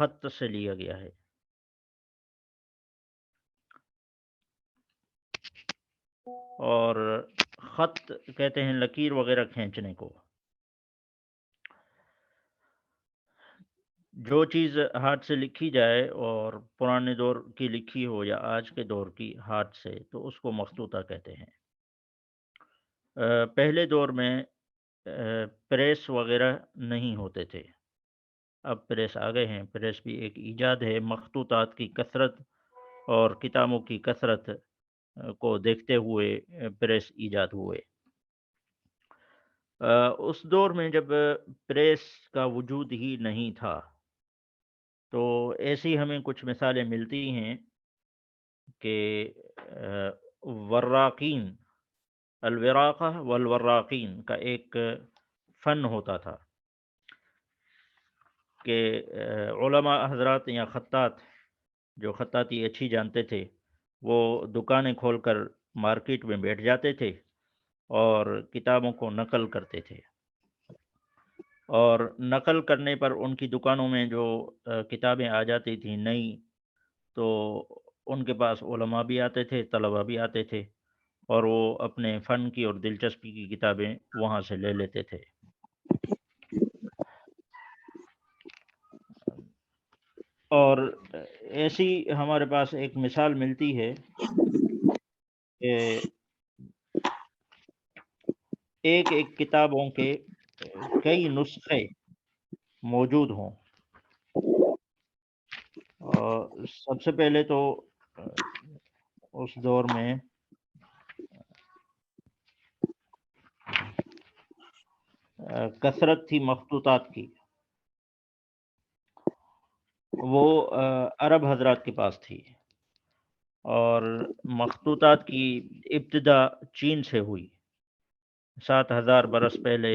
خط سے لیا گیا ہے۔ اور خط کہتے ہیں لکیر وغیرہ کھینچنے کو۔ جو چیز ہاتھ سے لکھی جائے اور پرانے دور کی لکھی ہو یا آج کے دور کی ہاتھ سے، تو اس کو مخطوطہ کہتے ہیں۔ پہلے دور میں پریس وغیرہ نہیں ہوتے تھے، اب پریس آ گئے ہیں۔ پریس بھی ایک ایجاد ہے۔ مخطوطات کی کثرت اور کتابوں کی کثرت کو دیکھتے ہوئے پریس ایجاد ہوئے۔ اس دور میں جب پریس کا وجود ہی نہیں تھا، تو ایسی ہمیں کچھ مثالیں ملتی ہیں کہ وراقین، الوراقہ والوراقین کا ایک فن ہوتا تھا کہ علماء حضرات یا خطاط جو خطاطی اچھی جانتے تھے، وہ دکانیں کھول کر مارکیٹ میں بیٹھ جاتے تھے اور کتابوں کو نقل کرتے تھے، اور نقل کرنے پر ان کی دکانوں میں جو کتابیں آ جاتی تھیں نئی، تو ان کے پاس علماء بھی آتے تھے، طلباء بھی آتے تھے، اور وہ اپنے فن کی اور دلچسپی کی کتابیں وہاں سے لے لیتے تھے۔ اور ایسی ہمارے پاس ایک مثال ملتی ہے کہ ایک ایک کتابوں کے کئی نسخے موجود ہوں۔ سب سے پہلے تو اس دور میں کثرت تھی مخطوطات کی، وہ عرب حضرات کے پاس تھی، اور مخطوطات کی ابتدا چین سے ہوئی۔ 7000 برس پہلے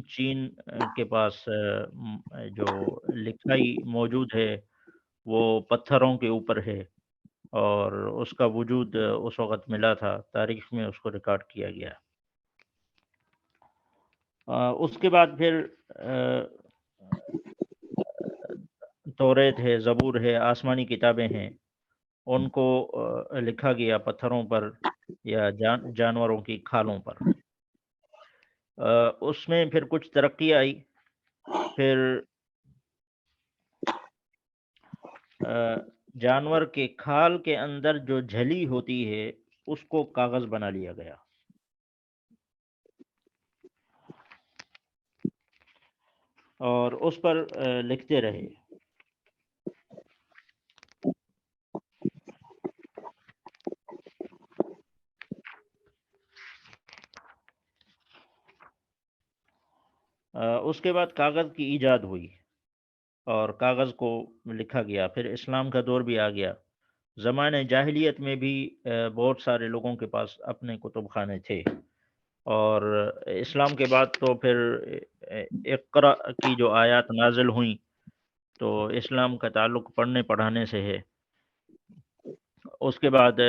چین کے پاس جو لکھائی موجود ہے وہ پتھروں کے اوپر ہے، اور اس کا وجود اس وقت ملا تھا، تاریخ میں اس کو ریکارڈ کیا گیا۔ اس کے بعد پھر توریت ہے، زبور ہے، آسمانی کتابیں ہیں، ان کو لکھا گیا پتھروں پر یا جانوروں کی کھالوں پر۔ اس میں پھر کچھ ترقی آئی، پھر جانور کے کھال کے اندر جو جھلی ہوتی ہے اس کو کاغذ بنا لیا گیا، اور اس پر لکھتے رہے۔ اس کے بعد کاغذ کی ایجاد ہوئی اور کاغذ کو لکھا گیا۔ پھر اسلام کا دور بھی آ گیا۔ زمانہ جاہلیت میں بھی بہت سارے لوگوں کے پاس اپنے کتب خانے تھے، اور اسلام کے بعد تو پھر اقرا کی جو آیات نازل ہوئیں، تو اسلام کا تعلق پڑھنے پڑھانے سے ہے۔ اس کے بعد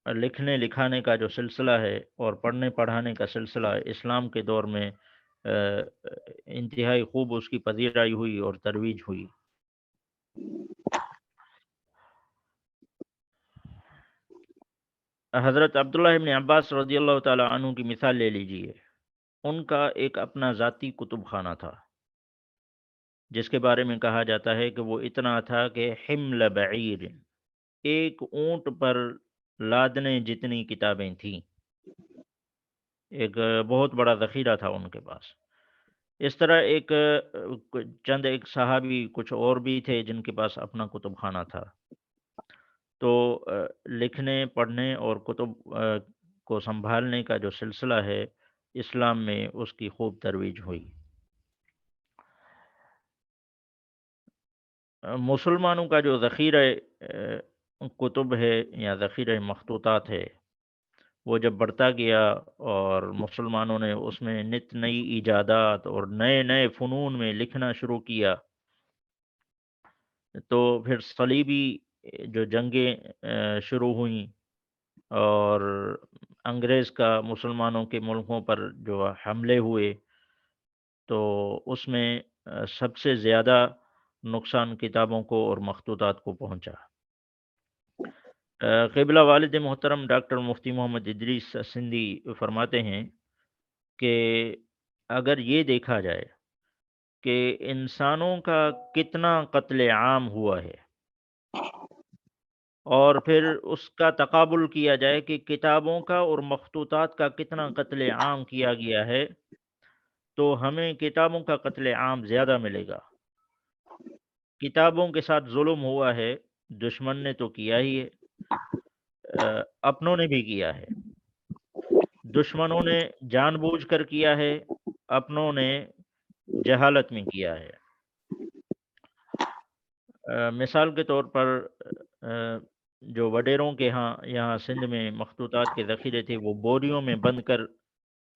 لکھنے لکھانے کا جو سلسلہ ہے اور پڑھنے پڑھانے کا سلسلہ اسلام کے دور میں انتہائی خوب اس کی پذیرائی ہوئی اور ترویج ہوئی۔ حضرت عبداللہ ابن عباس رضی اللہ تعالی عنہ کی مثال لے لیجئے۔ ان کا ایک اپنا ذاتی کتب خانہ تھا، جس کے بارے میں کہا جاتا ہے کہ وہ اتنا تھا کہ حمل بعیر، ایک اونٹ پر لادنے جتنی کتابیں تھیں۔ ایک بہت بڑا ذخیرہ تھا ان کے پاس۔ اس طرح چند ایک صحابی کچھ اور بھی تھے جن کے پاس اپنا کتب خانہ تھا۔ تو لکھنے پڑھنے اور کتب کو سنبھالنے کا جو سلسلہ ہے اسلام میں اس کی خوب ترویج ہوئی۔ مسلمانوں کا جو ذخیرہ کتب ہے یا ذخیرہ مخطوطات ہے، وہ جب بڑھتا گیا اور مسلمانوں نے اس میں نت نئی ایجادات اور نئے نئے فنون میں لکھنا شروع کیا، تو پھر صلیبی جو جنگیں شروع ہوئیں اور انگریز کا مسلمانوں کے ملکوں پر جو حملے ہوئے، تو اس میں سب سے زیادہ نقصان کتابوں کو اور مخطوطات کو پہنچا۔ قبلہ والد محترم ڈاکٹر مفتی محمد ادریس سندھی فرماتے ہیں کہ اگر یہ دیکھا جائے کہ انسانوں کا کتنا قتل عام ہوا ہے اور پھر اس کا تقابل کیا جائے کہ کتابوں کا اور مخطوطات کا کتنا قتل عام کیا گیا ہے، تو ہمیں کتابوں کا قتل عام زیادہ ملے گا۔ کتابوں کے ساتھ ظلم ہوا ہے، دشمن نے تو کیا ہی ہے، اپنوں نے بھی کیا ہے۔ دشمنوں نے جان بوجھ کر کیا ہے، اپنوں نے جہالت میں کیا ہے۔ مثال کے طور پر جو وڈیروں کے یہاں سندھ میں مخطوطات کے ذخیرے تھے، وہ بوریوں میں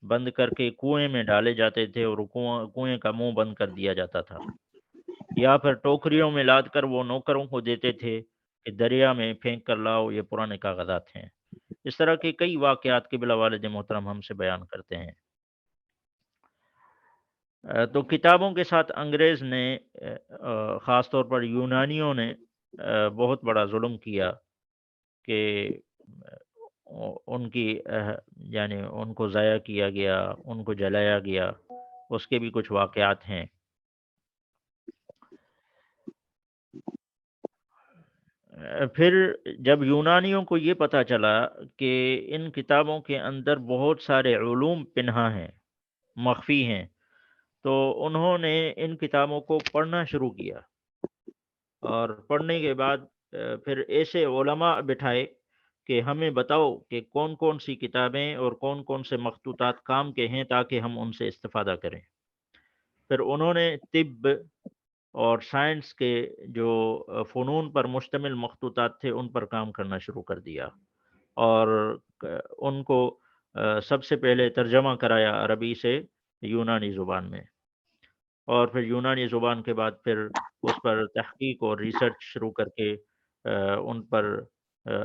بند کر کے کنویں میں ڈالے جاتے تھے اور کنویں کا منہ بند کر دیا جاتا تھا، یا پھر ٹوکریوں میں لاد کر وہ نوکروں کو دیتے تھے کہ دریا میں پھینک کر لاؤ، یہ پرانے کاغذات ہیں۔ اس طرح کے کئی واقعات قبلہ والد محترم ہم سے بیان کرتے ہیں۔ تو کتابوں کے ساتھ انگریز نے خاص طور پر یونانیوں نے بہت بڑا ظلم کیا کہ ان کی یعنی ان کو ضائع کیا گیا، ان کو جلایا گیا، اس کے بھی کچھ واقعات ہیں۔ پھر جب یونانیوں کو یہ پتہ چلا کہ ان کتابوں کے اندر بہت سارے علوم پنہاں ہیں، مخفی ہیں، تو انہوں نے ان کتابوں کو پڑھنا شروع کیا، اور پڑھنے کے بعد پھر ایسے علماء بٹھائے کہ ہمیں بتاؤ کہ کون کون سی کتابیں اور کون کون سے مخطوطات کام کے ہیں تاکہ ہم ان سے استفادہ کریں۔ پھر انہوں نے طب اور سائنس کے جو فنون پر مشتمل مخطوطات تھے ان پر کام کرنا شروع کر دیا، اور ان کو سب سے پہلے ترجمہ کرایا عربی سے یونانی زبان میں، اور پھر یونانی زبان کے بعد پھر اس پر تحقیق اور ریسرچ شروع کر کے ان پر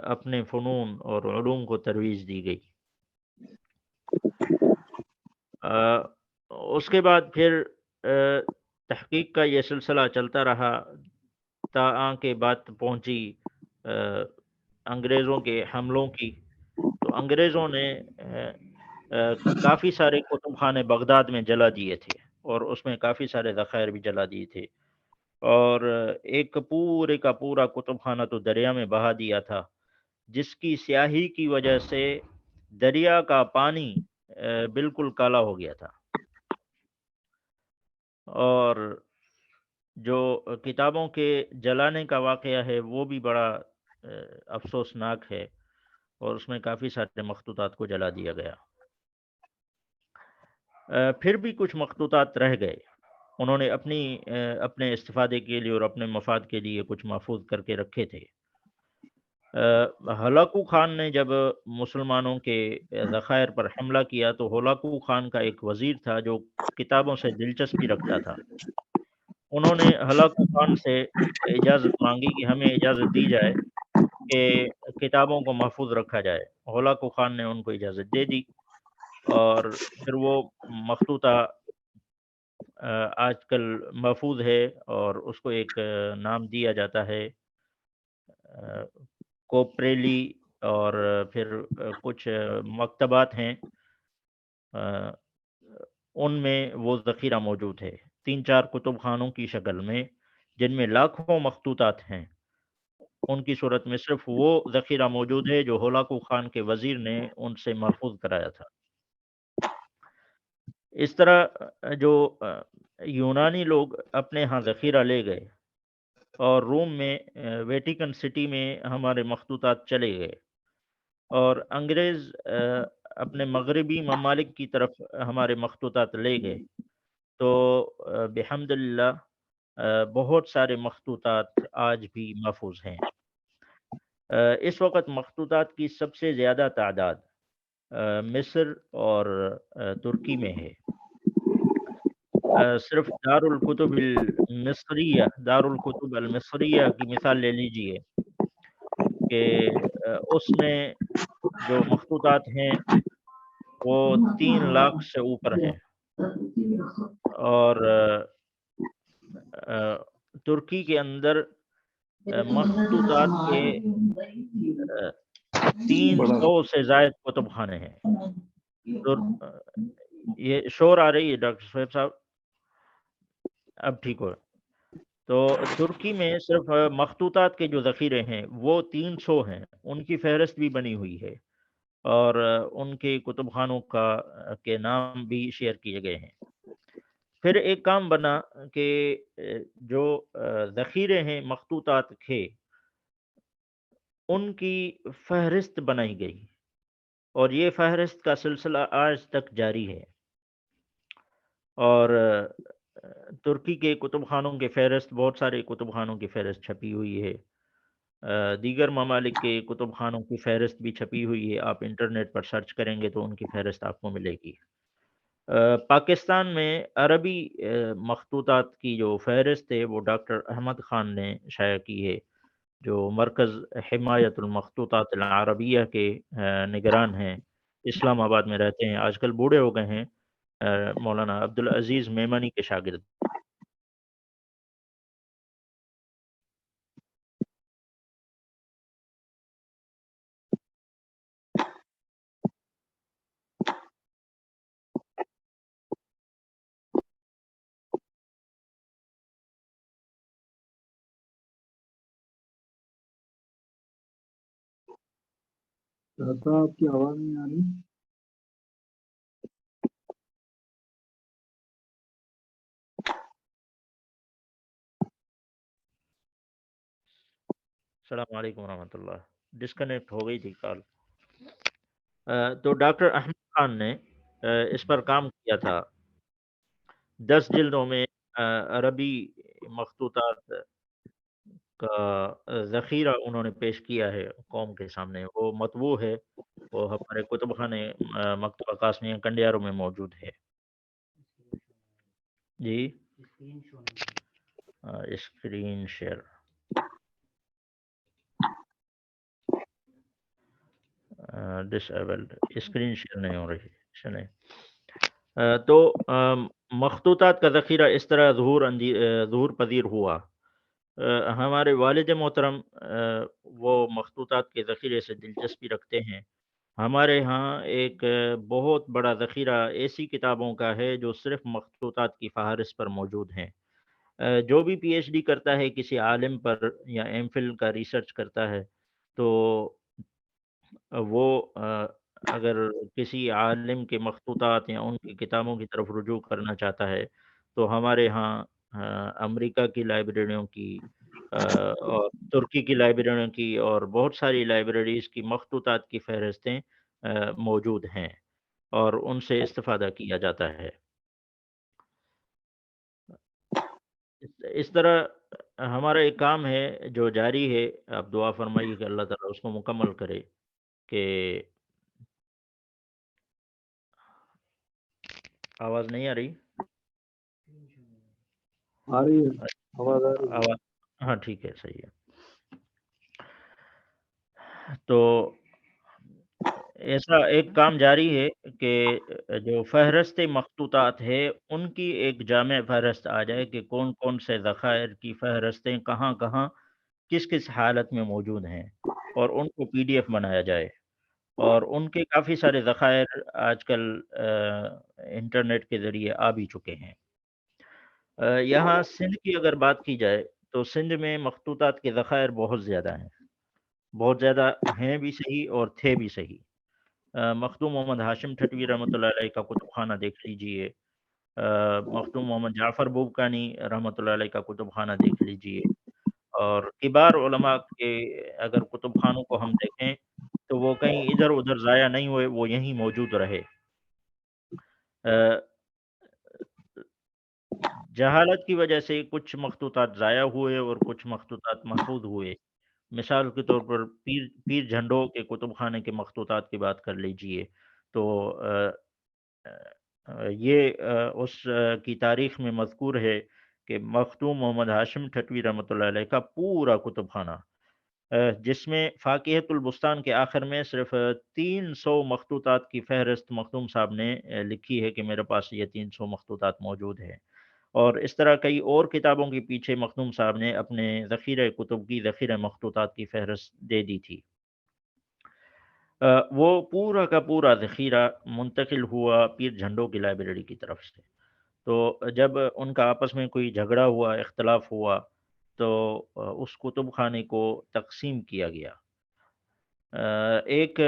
اپنے فنون اور علوم کو ترویج دی گئی۔ اس کے بعد پھر تحقیق کا یہ سلسلہ چلتا رہا تا کہ بات پہنچی انگریزوں کے حملوں کی۔ تو انگریزوں نے کافی سارے کتب خانے بغداد میں جلا دیے تھے، اور اس میں کافی سارے ذخائر بھی جلا دیے تھے، اور ایک پورے کا پورا کتب خانہ تو دریا میں بہا دیا تھا، جس کی سیاہی کی وجہ سے دریا کا پانی بالکل کالا ہو گیا تھا۔ اور جو کتابوں کے جلانے کا واقعہ ہے وہ بھی بڑا افسوسناک ہے، اور اس میں کافی سارے مخطوطات کو جلا دیا گیا۔ پھر بھی کچھ مخطوطات رہ گئے، انہوں نے اپنے استفادے کے لیے اور اپنے مفاد کے لیے کچھ محفوظ کر کے رکھے تھے۔ ہلاکو خان نے جب مسلمانوں کے ذخائر پر حملہ کیا تو ہلاکو خان کا ایک وزیر تھا جو کتابوں سے دلچسپی رکھتا تھا، انہوں نے ہلاکو خان سے اجازت مانگی کہ ہمیں اجازت دی جائے کہ کتابوں کو محفوظ رکھا جائے۔ ہلاکو خان نے ان کو اجازت دے دی، اور پھر وہ مخطوطہ آج کل محفوظ ہے، اور اس کو ایک نام دیا جاتا ہے کوپریلی، اور پھر کچھ مکتبات ہیں ان میں وہ ذخیرہ موجود ہے، 3-4 کتب خانوں کی شکل میں، جن میں لاکھوں مخطوطات ہیں۔ ان کی صورت میں صرف وہ ذخیرہ موجود ہے جو ہلاکو خان کے وزیر نے ان سے محفوظ کرایا تھا۔ اس طرح جو یونانی لوگ اپنے ہاں ذخیرہ لے گئے، اور روم میں ویٹیکن سٹی میں ہمارے مخطوطات چلے گئے، اور انگریز اپنے مغربی ممالک کی طرف ہمارے مخطوطات لے گئے، تو بحمد اللہ بہت سارے مخطوطات آج بھی محفوظ ہیں۔ اس وقت مخطوطات کی سب سے زیادہ تعداد مصر اور ترکی میں ہے۔ صرف دار الکتب المصریہ کی مثال لے لیجئے کہ اس میں جو مخطوطات ہیں وہ 3 لاکھ سے اوپر ہیں، اور ترکی کے اندر مخطوطات کے 300 سے زائد کتب خانے ہیں. یہ شور آ رہی ہے ڈاکٹر سہیب صاحب؟ اب ٹھیک ہو. تو ترکی میں صرف مخطوطات کے جو ذخیرے ہیں وہ 300 ہیں. ان کی فہرست بھی بنی ہوئی ہے اور ان کے کتب خانوں کے نام بھی شیئر کیے گئے ہیں. پھر ایک کام بنا کہ جو ذخیرے ہیں مخطوطات کے، ان کی فہرست بنائی گئی اور یہ فہرست کا سلسلہ آج تک جاری ہے. اور ترکی کے کتب خانوں کی فہرست، بہت سارے کتب خانوں کی فہرست چھپی ہوئی ہے. دیگر ممالک کے کتب خانوں کی فہرست بھی چھپی ہوئی ہے. آپ انٹرنیٹ پر سرچ کریں گے تو ان کی فہرست آپ کو ملے گی. پاکستان میں عربی مخطوطات کی جو فہرست ہے وہ ڈاکٹر احمد خان نے شائع کی ہے، جو مرکز حمایت المخطوطات العربیہ کے نگران ہیں. اسلام آباد میں رہتے ہیں، آج کل بوڑھے ہو گئے ہیں. مولانا عبدالعزیز میمنی کے شاگرد. آپ کی آواز نہیں آ رہی. السلام علیکم ورحمۃ اللہ. ڈسکنیکٹ ہو گئی تھی کال. تو ڈاکٹر احمد خان نے اس پر کام کیا تھا. 10 جلدوں میں عربی مخطوطات کا ذخیرہ انہوں نے پیش کیا ہے قوم کے سامنے. وہ مطبوع ہے، وہ ہمارے کتب خانے مکتبہ قاسمیہ کنڈیارو میں موجود ہے. جی screen share disabled, screen share نہیں ہو رہی. چلیں. تو مخطوطات کا ذخیرہ اس طرح ظہور پذیر ہوا. ہمارے والد محترم وہ مخطوطات کے ذخیرے سے دلچسپی رکھتے ہیں. ہمارے ہاں ایک بہت بڑا ذخیرہ ایسی کتابوں کا ہے جو صرف مخطوطات کی فہرست پر موجود ہیں. جو بھی پی ایچ ڈی کرتا ہے کسی عالم پر یا ایم فل کا ریسرچ کرتا ہے تو وہ اگر کسی عالم کے مخطوطات یا ان کی کتابوں کی طرف رجوع کرنا چاہتا ہے تو ہمارے ہاں امریکہ کی لائبریریوں کی اور ترکی کی لائبریریوں کی اور بہت ساری لائبریریز کی مخطوطات کی فہرستیں موجود ہیں اور ان سے استفادہ کیا جاتا ہے. اس طرح ہمارا ایک کام ہے جو جاری ہے. آپ دعا فرمائیے کہ اللہ تعالیٰ اس کو مکمل کرے. کہ آواز نہیں آ رہی؟ آ رہی ہے آواز آ رہی ہے. ہاں ٹھیک ہے، صحیح ہے. تو ایسا ایک کام جاری ہے کہ جو فہرست مخطوطات ہے ان کی ایک جامع فہرست آ جائے کہ کون کون سے ذخائر کی فہرستیں کہاں کہاں کس کس حالت میں موجود ہیں اور ان کو پی ڈی ایف بنایا جائے. اور ان کے کافی سارے ذخائر آج کل انٹرنیٹ کے ذریعے آ بھی چکے ہیں. یہاں سندھ کی اگر بات کی جائے تو سندھ میں مخطوطات کے ذخائر بہت زیادہ ہیں، بہت زیادہ ہیں بھی صحیح اور تھے بھی صحیح. مخدوم محمد ہاشم ٹھٹوی رحمۃ اللہ علیہ کا کتب خانہ دیکھ لیجئے. مخدوم محمد جعفر بوبکانی رحمۃ اللہ علیہ کا کتب خانہ دیکھ لیجئے. اور کبار علماء کے اگر کتب خانوں کو ہم دیکھیں تو وہ کہیں ادھر ادھر ضائع نہیں ہوئے، وہ یہیں موجود رہے. جہالت کی وجہ سے کچھ مخطوطات ضائع ہوئے اور کچھ مخطوطات محفوظ ہوئے. مثال کے طور پر پیر جھنڈو کے کتب خانے کے مخطوطات کی بات کر لیجئے تو یہ اس کی تاریخ میں مذکور ہے کہ مخدوم محمد ہاشم ٹھٹوی رحمۃ اللہ علیہ کا پورا کتب خانہ، جس میں فاقیہۃ البستان کے آخر میں صرف 300 مخطوطات کی فہرست مخدوم صاحب نے لکھی ہے کہ میرے پاس یہ 300 مخطوطات موجود ہیں. اور اس طرح کئی اور کتابوں کے پیچھے مخدوم صاحب نے اپنے ذخیرہ کتب کی ذخیرہ مخطوطات کی فہرست دے دی تھی۔ وہ پورا کا پورا ذخیرہ منتقل ہوا پیر جھنڈوں کی لائبریری کی طرف سے۔ تو جب ان کا آپس میں کوئی جھگڑا ہوا، اختلاف ہوا، تو اس کتب خانے کو تقسیم کیا گیا۔ ایک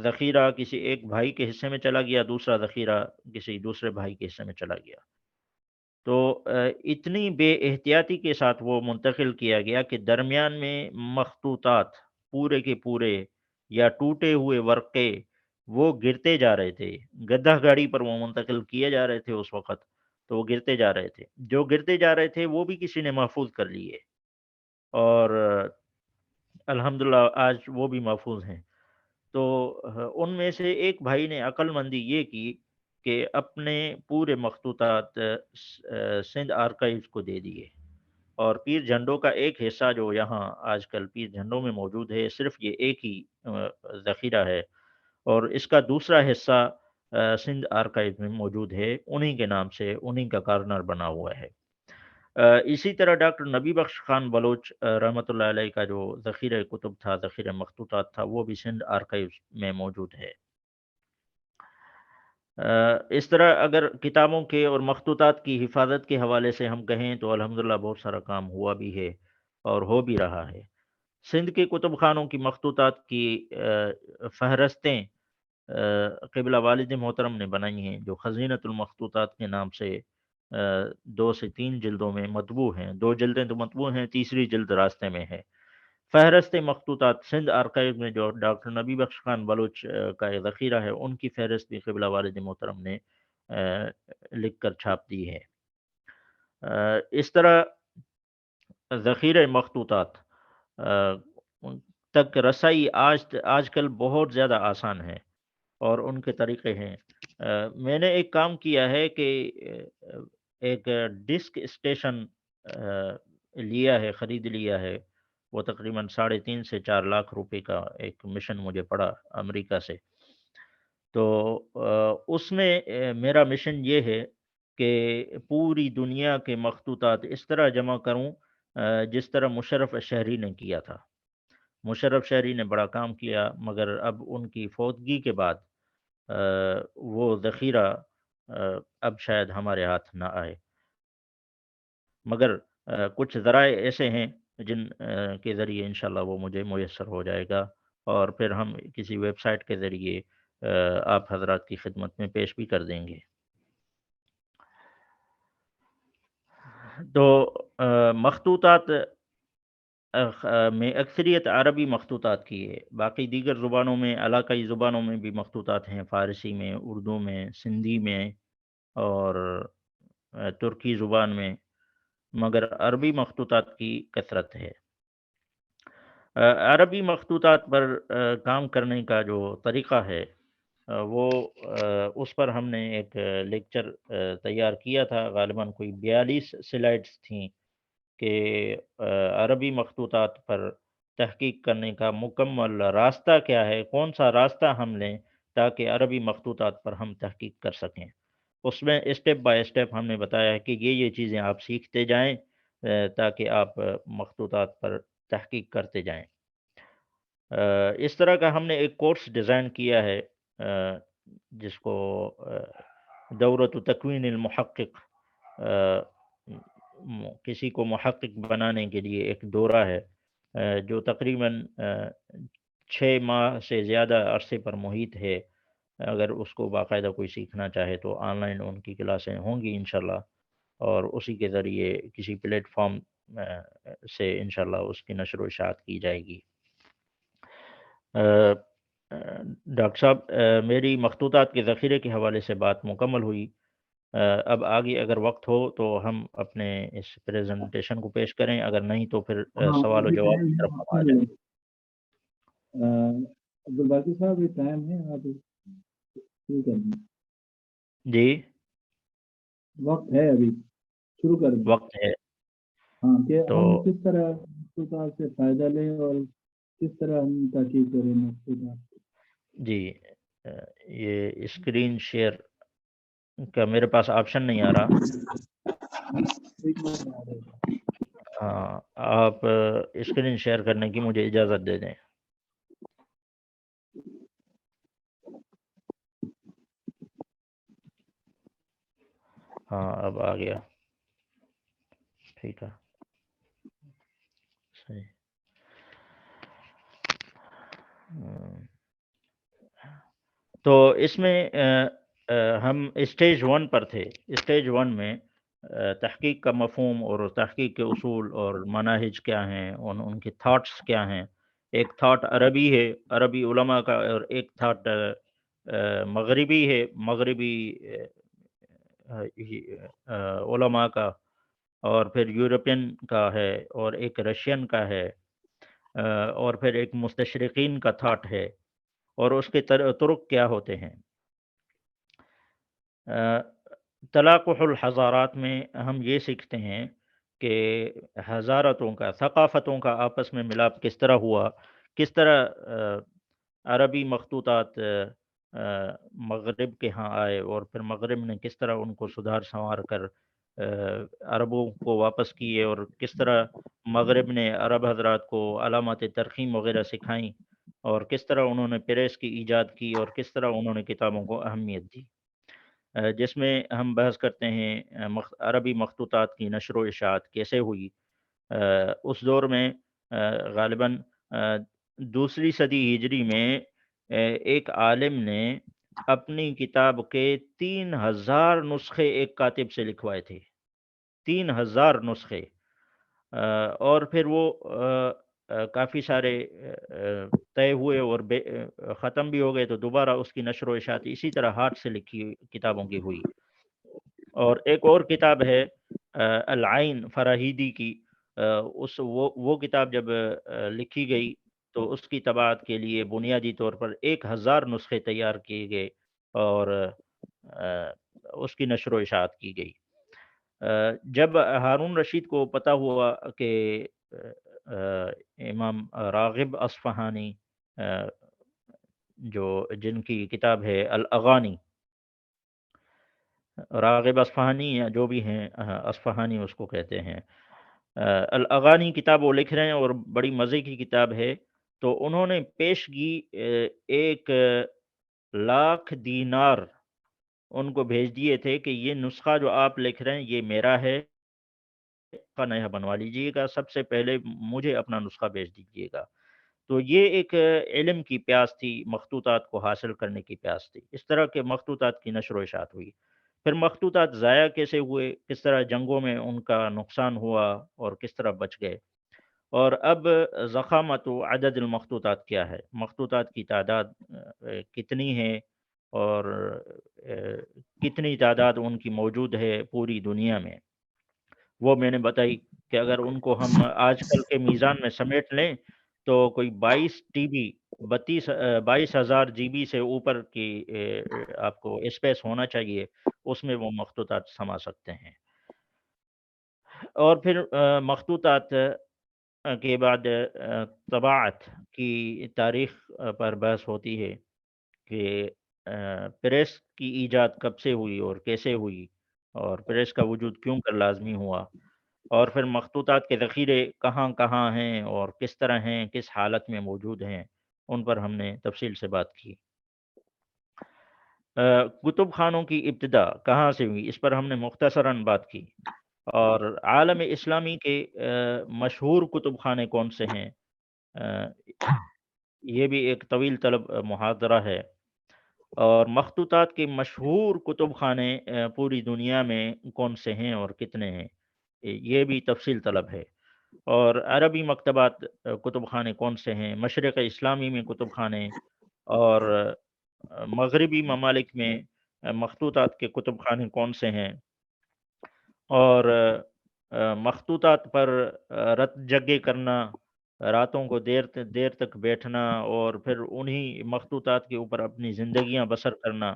ذخیرہ کسی ایک بھائی کے حصے میں چلا گیا، دوسرا ذخیرہ کسی دوسرے بھائی کے حصے میں چلا گیا۔ تو اتنی بے احتیاطی کے ساتھ وہ منتقل کیا گیا کہ درمیان میں مخطوطات پورے کے پورے یا ٹوٹے ہوئے ورقے وہ گرتے جا رہے تھے۔ گدھا گاڑی پر وہ منتقل کیے جا رہے تھے اس وقت، تو وہ گرتے جا رہے تھے۔ جو گرتے جا رہے تھے وہ بھی کسی نے محفوظ کر لیے، اور الحمدللہ آج وہ بھی محفوظ ہیں۔ تو ان میں سے ایک بھائی نے عقل مندی یہ کی کہ اپنے پورے مخطوطات سندھ آرکائیوز کو دے دیے، اور پیر جھنڈوں کا ایک حصہ جو یہاں آج کل پیر جھنڈوں میں موجود ہے، صرف یہ ایک ہی ذخیرہ ہے، اور اس کا دوسرا حصہ سندھ آرکائیو میں موجود ہے، انہی کے نام سے انہی کا کارنر بنا ہوا ہے۔ اسی طرح ڈاکٹر نبی بخش خان بلوچ رحمۃ اللہ علیہ کا جو ذخیرہ کتب تھا، ذخیرہ مخطوطات تھا، وہ بھی سندھ آرکائیو میں موجود ہے۔ اس طرح اگر کتابوں کے اور مخطوطات کی حفاظت کے حوالے سے ہم کہیں تو الحمدللہ بہت سارا کام ہوا بھی ہے اور ہو بھی رہا ہے۔ سندھ کے کتب خانوں کی مخطوطات کی فہرستیں قبلہ والد محترم نے بنائی ہیں، جو خزینۃ المخطوطات کے نام سے 2 سے 3 جلدوں میں مطبوع ہیں۔ 2 جلدیں تو مطبوع ہیں، تیسری جلد راستے میں ہے۔ فہرست مخطوطات سندھ آرکائیو میں جو ڈاکٹر نبی بخش خان بلوچ کا ایک ذخیرہ ہے، ان کی فہرست بھی قبلہ والد محترم نے لکھ کر چھاپ دی ہے۔ اس طرح ذخیرہ مخطوطات تک رسائی آج کل بہت زیادہ آسان ہے، اور ان کے طریقے ہیں۔ میں نے ایک کام کیا ہے کہ ایک ڈسک اسٹیشن لیا ہے، خرید لیا ہے، وہ تقریباً 3.5 سے 4 لاکھ روپے کا ایک مشن مجھے پڑا امریکہ سے۔ تو اس میں میرا مشن یہ ہے کہ پوری دنیا کے مخطوطات اس طرح جمع کروں جس طرح مشرف شہری نے کیا تھا۔ مشرف شہری نے بڑا کام کیا، مگر اب ان کی فوتگی کے بعد وہ ذخیرہ اب شاید ہمارے ہاتھ نہ آئے، مگر کچھ ذرائع ایسے ہیں جن کے ذریعے انشاءاللہ وہ مجھے میسر ہو جائے گا، اور پھر ہم کسی ویب سائٹ کے ذریعے آپ حضرات کی خدمت میں پیش بھی کر دیں گے۔ تو مخطوطات میں اکثریت عربی مخطوطات کی ہے، باقی دیگر زبانوں میں، علاقائی زبانوں میں بھی مخطوطات ہیں، فارسی میں، اردو میں، سندھی میں، اور ترکی زبان میں، مگر عربی مخطوطات کی کثرت ہے۔ عربی مخطوطات پر کام کرنے کا جو طریقہ ہے وہ اس پر ہم نے ایک لیکچر تیار کیا تھا، غالباً کوئی 42 سلائڈز تھیں کہ عربی مخطوطات پر تحقیق کرنے کا مکمل راستہ کیا ہے، کون سا راستہ ہم لیں تاکہ عربی مخطوطات پر ہم تحقیق کر سکیں۔ اس میں اسٹیپ بائی اسٹیپ ہم نے بتایا ہے کہ یہ چیزیں آپ سیکھتے جائیں تاکہ آپ مخطوطات پر تحقیق کرتے جائیں۔ اس طرح کا ہم نے ایک کورس ڈیزائن کیا ہے جس کو دورۃ تکوین المحقق، کسی کو محقق بنانے کے لیے ایک دورہ ہے جو تقریباً 6 ماہ سے زیادہ عرصے پر محیط ہے۔ اگر اس کو باقاعدہ کوئی سیکھنا چاہے تو آن لائن ان کی کلاسیں ہوں گی انشاءاللہ، اور اسی کے ذریعے کسی پلیٹ فارم سے انشاءاللہ اس کی نشر و اشاعت کی جائے گی۔ ڈاکٹر صاحب، میری مخطوطات کے ذخیرے کے حوالے سے بات مکمل ہوئی۔ اب آگے اگر وقت ہو تو ہم اپنے اس پریزنٹیشن کو پیش کریں، اگر نہیں تو پھر سوال و جواب کی طرف ہم آ جائیں۔ عبدالباقی صاحب یہ ٹائم ہے، آپ شروع کر دیں۔ جی وقت ہے، ابھی شروع کر دیں۔ وقت ہے ہاں، کہ تو ہم کس طرح مخطوطات سے فائدہ لیں اور کس طرح ہم تحقیق کریں مخطوطات۔ جی یہ اسکرین شیئر کا میرے پاس آپشن نہیں آ رہا۔ ٹھیک نہیں آ رہے گا۔ ہاں، آپ اسکرین شیئر کرنے کی مجھے اجازت دے دیں۔ ہاں اب آ گیا، ٹھیک ہے، صحیح۔ تو اس میں ہم اسٹیج 1 پر تھے۔ اسٹیج 1 میں تحقیق کا مفہوم اور تحقیق کے اصول اور مناہج کیا ہیں، ان کے تھاٹس کیا ہیں۔ ایک تھاٹ عربی ہے، عربی علماء کا، اور ایک تھاٹ مغربی ہے، مغربی علماء کا، اور پھر یورپین کا ہے، اور ایک رشین کا ہے، اور پھر ایک مستشرقین کا تھاٹ ہے، اور اس کے طرق کیا ہوتے ہیں۔ تلاقح الحضارات میں ہم یہ سیکھتے ہیں کہ حضارتوں کا، ثقافتوں کا آپس میں ملاپ کس طرح ہوا، کس طرح عربی مخطوطات مغرب کے ہاں آئے، اور پھر مغرب نے کس طرح ان کو سدھار سنوار کر عربوں کو واپس کیے، اور کس طرح مغرب نے عرب حضرات کو علامات ترخیم وغیرہ سکھائیں، اور کس طرح انہوں نے پریس کی ایجاد کی، اور کس طرح انہوں نے کتابوں کو اہمیت دی، جس میں ہم بحث کرتے ہیں عربی مخطوطات کی نشر و اشاعت کیسے ہوئی۔ اس دور میں غالباً دوسری صدی ہجری میں ایک عالم نے اپنی کتاب کے 3000 نسخے ایک کاتب سے لکھوائے تھے، 3000 نسخے، اور پھر وہ کافی سارے طے ہوئے اور ختم بھی ہو گئے، تو دوبارہ اس کی نشر و اشاعت اسی طرح ہاتھ سے لکھی کتابوں کی ہوئی۔ اور ایک اور کتاب ہے العین فراہیدی کی، وہ کتاب جب لکھی گئی تو اس کی طباعت کے لیے بنیادی طور پر 1000 نسخے تیار کیے گئے، اور اس کی نشر و اشاعت کی گئی۔ جب ہارون رشید کو پتہ ہوا کہ امام راغب اصفہانی جن کی کتاب ہے الاغانی، راغب اصفہانی یا جو بھی ہیں، اصفہانی اس کو کہتے ہیں، الاغانی کتاب وہ لکھ رہے ہیں، اور بڑی مزے کی کتاب ہے۔ تو انہوں نے پیشگی 1,00,000 دینار ان کو بھیج دیے تھے کہ یہ نسخہ جو آپ لکھ رہے ہیں یہ میرا ہے، کا نیا بنوا لیجئے گا، سب سے پہلے مجھے اپنا نسخہ بھیج دیجئے گا۔ تو یہ ایک علم کی پیاس تھی، مخطوطات کو حاصل کرنے کی پیاس تھی۔ اس طرح کے مخطوطات کی نشر و اشاعت ہوئی۔ پھر مخطوطات ضائع کیسے ہوئے، کس طرح جنگوں میں ان کا نقصان ہوا، اور کس طرح بچ گئے۔ اور اب ضخامت و عدد المخطوطات کیا ہے، مخطوطات کی تعداد کتنی ہے، اور کتنی تعداد ان کی موجود ہے پوری دنیا میں، وہ میں نے بتائی کہ اگر ان کو ہم آج کل کے میزان میں سمیٹ لیں تو کوئی 22 ٹی بی 22,000 جی بی سے اوپر کی آپ کو اسپیس ہونا چاہیے، اس میں وہ مخطوطات سما سکتے ہیں۔ اور پھر مخطوطات کے بعد طباعت کی تاریخ پر بحث ہوتی ہے کہ پریس کی ایجاد کب سے ہوئی اور کیسے ہوئی، اور پریس کا وجود کیوں کر لازمی ہوا، اور پھر مخطوطات کے ذخیرے کہاں کہاں ہیں اور کس طرح ہیں، کس حالت میں موجود ہیں، ان پر ہم نے تفصیل سے بات کی۔ کتب خانوں کی ابتدا کہاں سے ہوئی، اس پر ہم نے مختصراً بات کی۔ اور عالم اسلامی کے مشہور کتب خانے کون سے ہیں، یہ بھی ایک طویل طلب محاضرہ ہے۔ اور مخطوطات کے مشہور کتب خانے پوری دنیا میں کون سے ہیں اور کتنے ہیں، یہ بھی تفصیل طلب ہے۔ اور عربی مکتبات کتب خانے کون سے ہیں، مشرق اسلامی میں کتب خانے، اور مغربی ممالک میں مخطوطات کے کتب خانے کون سے ہیں، اور مخطوطات پر رت جگے کرنا، راتوں کو دیر تک بیٹھنا، اور پھر انہی مخطوطات کے اوپر اپنی زندگیاں بسر کرنا،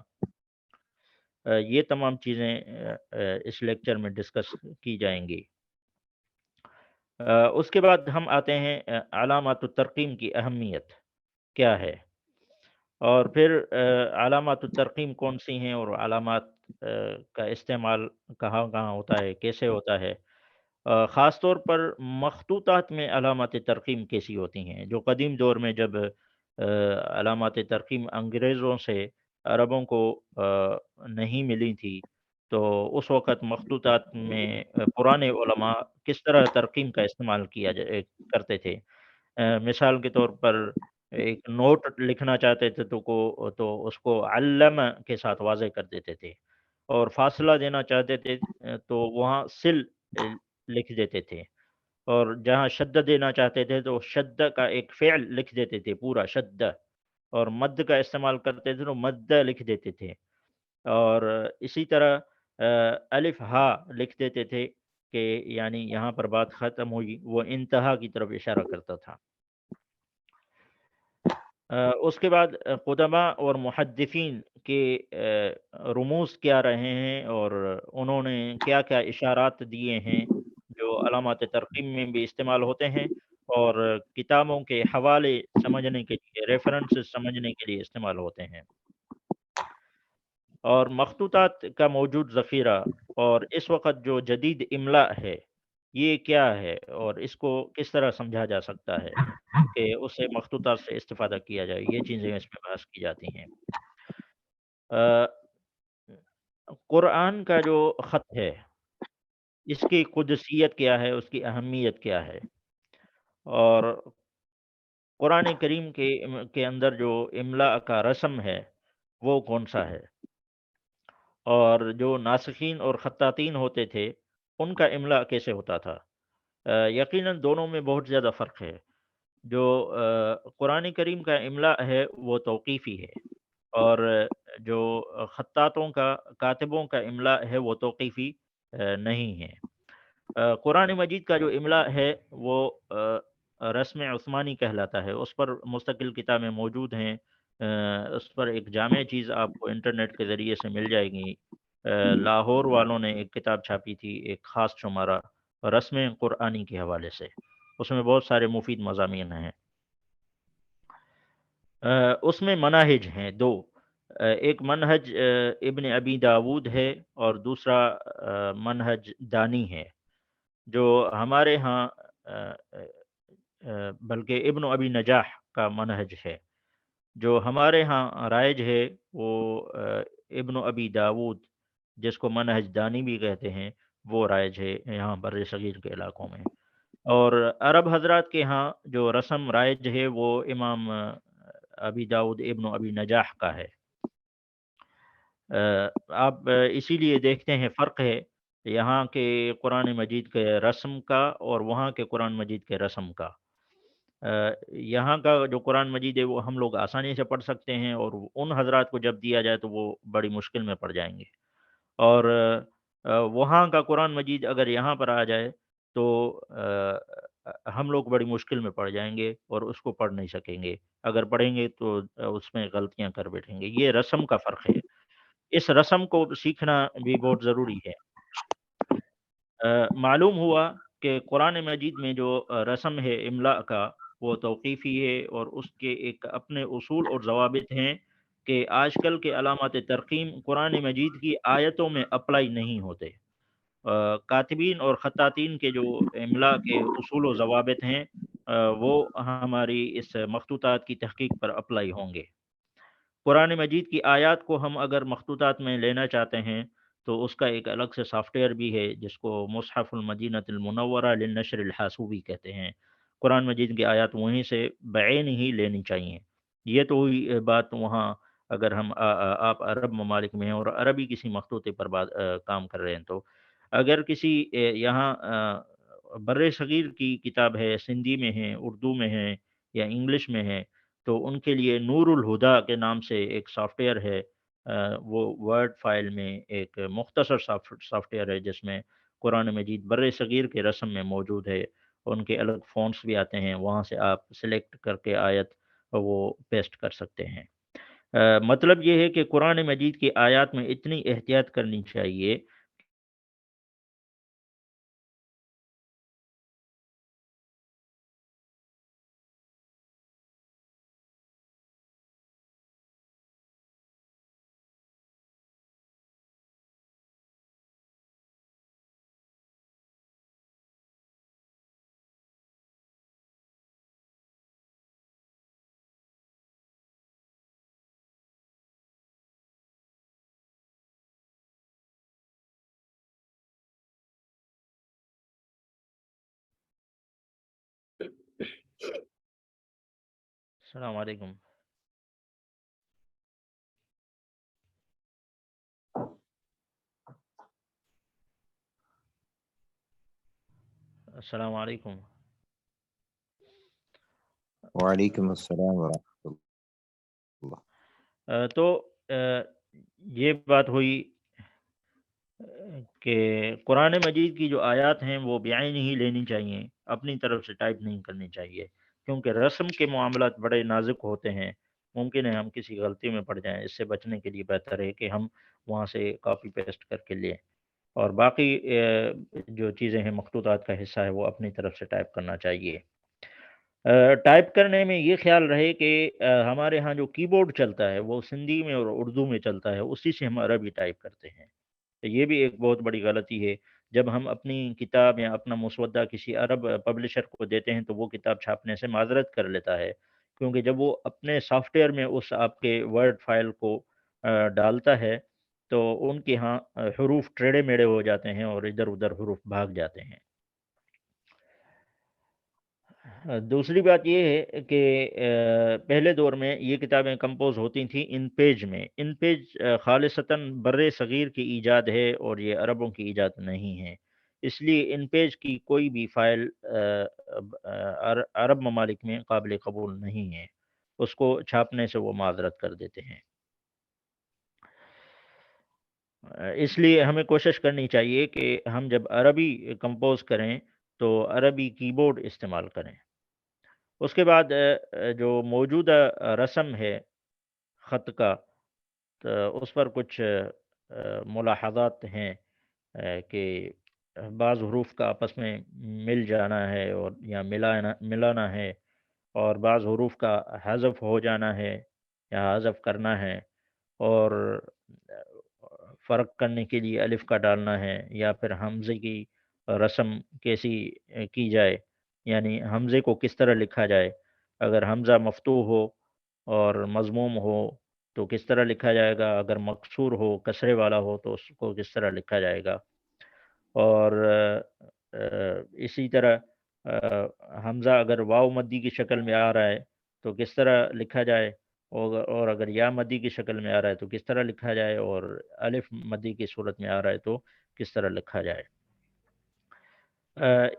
یہ تمام چیزیں اس لیکچر میں ڈسکس کی جائیں گی۔ اس کے بعد ہم آتے ہیں علامات الترقیم کی اہمیت کیا ہے، اور پھر علامات الترقیم کون سی ہیں، اور علامات کا استعمال کہاں-کہاں ہوتا ہے، کیسے ہوتا ہے؟ خاص طور پر مخطوطات میں علامات ترقیم کیسی ہوتی ہیں؟ جو قدیم دور میں جب علامات ترقیم انگریزوں سے عربوں کو نہیں ملی تھی، تو اس وقت مخطوطات میں پرانے علماء کس طرح ترقیم کا استعمال کرتے تھے؟ مثال کے طور پر ایک نوٹ لکھنا چاہتے تھے تو اس کو علّم کے ساتھ واضح کر دیتے تھے، اور فاصلہ دینا چاہتے تھے تو وہاں سل لکھ دیتے تھے، اور جہاں شدّ دینا چاہتے تھے تو شدّ کا ایک فعل لکھ دیتے تھے پورا شدّ، اور مد کا استعمال کرتے تھے تو مد لکھ دیتے تھے، اور اسی طرح الف ہا لکھ دیتے تھے کہ یعنی یہاں پر بات ختم ہوئی، وہ انتہا کی طرف اشارہ کرتا تھا۔ اس کے بعد قدماء اور محدثین کے رموز کیا رہے ہیں، اور انہوں نے کیا-کیا اشارات دیے ہیں، جو علامات ترقیم میں بھی استعمال ہوتے ہیں، اور کتابوں کے حوالے سمجھنے کے لیے، ریفرنسز سمجھنے کے لیے استعمال ہوتے ہیں۔ اور مخطوطات کا موجود ذخیرہ اور اس وقت جو جدید املا ہے، یہ کیا ہے اور اس کو کس طرح سمجھا جا سکتا ہے کہ اسے مخطوطات سے استفادہ کیا جائے؟ یہ چیزیں اس میں بحث کی جاتی ہیں۔ آ، قرآن کا جو خط ہے، اس کی قدسیت کیا ہے، اس کی اہمیت کیا ہے؟ اور قرآن کریم کے اندر جو املا کا رسم ہے، وہ کون-سا ہے؟ اور جو ناسخین اور خطاطین ہوتے تھے، ان کا املا کیسے ہوتا تھا؟ یقیناً دونوں میں بہت زیادہ فرق ہے۔ جو قرآن کریم کا املا ہے وہ توقیفی ہے، اور جو خطاطوں کا کاتبوں کا املا ہے وہ توقیفی نہیں ہے۔ قرآن مجید کا جو املا ہے وہ رسم عثمانی کہلاتا ہے، اس پر مستقل کتابیں موجود ہیں۔ اس پر ایک جامع چیز آپ کو انٹرنیٹ کے ذریعے سے مل جائے گی۔ لاہور والوں نے ایک کتاب چھاپی تھی، ایک خاص شمارہ رسم قرآنی کے حوالے سے، اس میں بہت سارے مفید مضامین ہیں۔ اس میں مناہج ہیں 2، ایک منہج ابن ابی داود ہے، اور دوسرا منہج دانی ہے، جو ہمارے ہاں بلکہ ابن ابی نجاح کا منہج ہے۔ جو ہمارے ہاں رائج ہے وہ ابن ابی داود، جس کو منہج دانی بھی کہتے ہیں، وہ رائج ہے یہاں بر صغیر کے علاقوں میں۔ اور عرب حضرات کے ہاں جو رسم رائج ہے وہ امام ابی داؤد ابن ابی نجاح کا ہے۔ آپ اسی لیے دیکھتے ہیں فرق ہے یہاں کے قرآن مجید کے رسم کا اور وہاں کے قرآن مجید کے رسم کا۔ یہاں کا جو قرآن مجید ہے وہ ہم لوگ آسانی سے پڑھ سکتے ہیں، اور ان حضرات کو جب دیا جائے تو وہ بڑی مشکل میں پڑ جائیں گے، اور وہاں کا قرآن مجید اگر یہاں پر آ جائے تو ہم لوگ بڑی مشکل میں پڑ جائیں گے اور اس کو پڑھ نہیں سکیں گے، اگر پڑھیں گے تو اس میں غلطیاں کر بیٹھیں گے۔ یہ رسم کا فرق ہے، اس رسم کو سیکھنا بھی بہت ضروری ہے۔ معلوم ہوا کہ قرآن مجید میں جو رسم ہے املا کا، وہ توقیفی ہے، اور اس کے ایک اپنے اصول اور ضوابط ہیں کہ آج کل کے علامات ترقیم قرآن مجید کی آیتوں میں اپلائی نہیں ہوتے۔ کاتبین اور خطاطین کے جو املا کے اصول و ضوابط ہیں، وہ ہماری اس مخطوطات کی تحقیق پر اپلائی ہوں گے۔ قرآن مجید کی آیات کو ہم اگر مخطوطات میں لینا چاہتے ہیں تو اس کا ایک الگ سے سافٹ ویئر بھی ہے جس کو مصحف المدینۃ المنورہ للنشر الحاسوبی کہتے ہیں۔ قرآن مجید کی آیات وہیں سے بعین ہی لینی چاہیے۔ یہ تو ہوئی بات وہاں، اگر ہم آپ عرب ممالک میں ہیں اور عربی کسی مخطوطے پر کام کر رہے ہیں تو اگر کسی یہاں بر صغیر کی کتاب ہے، سندھی میں ہے، اردو میں ہے یا انگلش میں ہے، تو ان کے لیے نور الہدا کے نام سے ایک سافٹ ویئر ہے۔ وہ ورڈ فائل میں ایک مختصر سافٹ ویئر ہے جس میں قرآن مجید بر صغیر کے رسم میں موجود ہے، ان کے الگ فونٹس بھی آتے ہیں، وہاں سے آپ سلیکٹ کر کے آیت وہ پیسٹ کر سکتے ہیں۔ مطلب یہ ہے کہ قرآن مجید کی آیات میں اتنی احتیاط کرنی چاہیے السلام علیکم. السلام علیکم. وعلیکم السلام ورحمۃ اللہ. تو یہ بات ہوئی کہ قرآن مجید کی جو آیات ہیں وہ بعین ہی لینی چاہیے، اپنی طرف سے ٹائپ نہیں کرنی چاہیے، کیونکہ رسم کے معاملات بڑے نازک ہوتے ہیں، ممکن ہے ہم کسی غلطی میں پڑ جائیں. اس سے بچنے کے لیے بہتر ہے کہ ہم وہاں سے کاپی پیسٹ کر کے لیں، اور باقی جو چیزیں ہیں مخطوطات کا حصہ ہے وہ اپنی طرف سے ٹائپ کرنا چاہیے. ٹائپ کرنے میں یہ خیال رہے کہ ہمارے ہاں جو کی بورڈ چلتا ہے وہ سندھی میں اور اردو میں چلتا ہے، اسی سے ہم عربی ٹائپ کرتے ہیں. یہ بھی ایک بہت بڑی غلطی ہے. جب ہم اپنی کتاب یا اپنا مسودہ کسی عرب پبلشر کو دیتے ہیں تو وہ کتاب چھاپنے سے معذرت کر لیتا ہے، کیونکہ جب وہ اپنے سافٹ ویئر میں اس آپ کے ورڈ فائل کو ڈالتا ہے تو ان کے ہاں حروف ٹیڑھے میڑے ہو جاتے ہیں اور ادھر ادھر حروف بھاگ جاتے ہیں. دوسری بات یہ ہے کہ پہلے دور میں یہ کتابیں کمپوز ہوتی تھیں ان پیج میں. ان پیج خالصتاً بر صغیر کی ایجاد ہے اور یہ عربوں کی ایجاد نہیں ہے، اس لیے ان پیج کی کوئی بھی فائل عرب ممالک میں قابل قبول نہیں ہے، اس کو چھاپنے سے وہ معذرت کر دیتے ہیں. اس لیے ہمیں کوشش کرنی چاہیے کہ ہم جب عربی کمپوز کریں تو عربی کی بورڈ استعمال کریں. اس کے بعد جو موجودہ رسم ہے خط کا، تو اس پر کچھ ملاحظات ہیں کہ بعض حروف کا آپس میں مل جانا ہے اور یا ملانا ہے، اور بعض حروف کا حذف ہو جانا ہے یا حذف کرنا ہے، اور فرق کرنے کے لیے الف کا ڈالنا ہے، یا پھر حمزے کی رسم کیسی کی جائے، یعنی حمزے کو کس طرح لکھا جائے. اگر حمزہ مفتوح ہو اور مضموم ہو تو کس طرح لکھا جائے گا، اگر مکسور ہو کسرے والا ہو تو اس کو کس طرح لکھا جائے گا. اور اسی طرح حمزہ اگر واو مدی کی شکل میں آ رہا ہے تو کس طرح لکھا جائے، اور اگر یا مدی کی شکل میں آ رہا ہے تو کس طرح لکھا جائے، اور الف مدی کی صورت میں آ رہا ہے تو کس طرح لکھا جائے.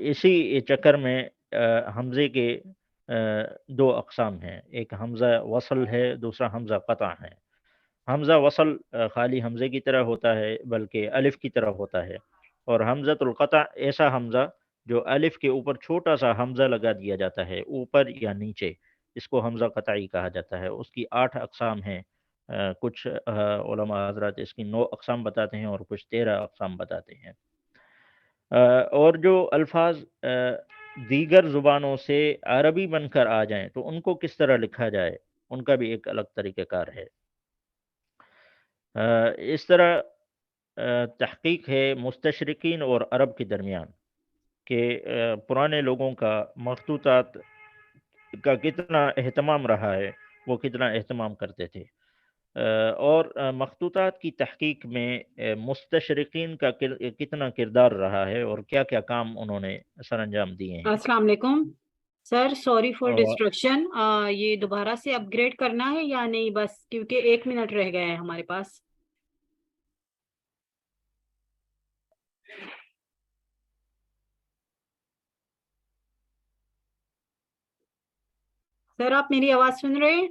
اسی چکر میں حمزے کے دو اقسام ہیں، ایک حمزہ وصل ہے، دوسرا حمزہ قطع ہے. حمزہ وصل خالی حمزے کی طرح ہوتا ہے بلکہ الف کی طرح ہوتا ہے، اور حمزۃ القطع ایسا حمزہ جو الف کے اوپر چھوٹا سا حمزہ لگا دیا جاتا ہے اوپر یا نیچے، اس کو حمزہ قطعی کہا جاتا ہے. اس کی 8 اقسام ہیں. کچھ علماء حضرات اس کی 9 اقسام بتاتے ہیں اور کچھ 13 اقسام بتاتے ہیں. اور جو الفاظ دیگر زبانوں سے عربی بن کر آ جائیں تو ان کو کس طرح لکھا جائے، ان کا بھی ایک الگ طریقہ کار ہے. اس طرح تحقیق ہے مستشرقین اور عرب کے درمیان کہ پرانے لوگوں کا مخطوطات کا کتنا اہتمام رہا ہے، وہ کتنا اہتمام کرتے تھے، اور مخطوطات کی تحقیق میں مستشرقین کا کتنا کردار رہا ہے اور کیا کیا کام انہوں نے سر انجام دیے ہیں. السلام علیکم سر، سوری فار اور ڈسٹرکشن. یہ دوبارہ سے اپ گریڈ کرنا ہے یا نہیں؟ بس کیونکہ 1 منٹ رہ گیا ہے ہمارے پاس. سر آپ میری آواز سن رہے ہیں؟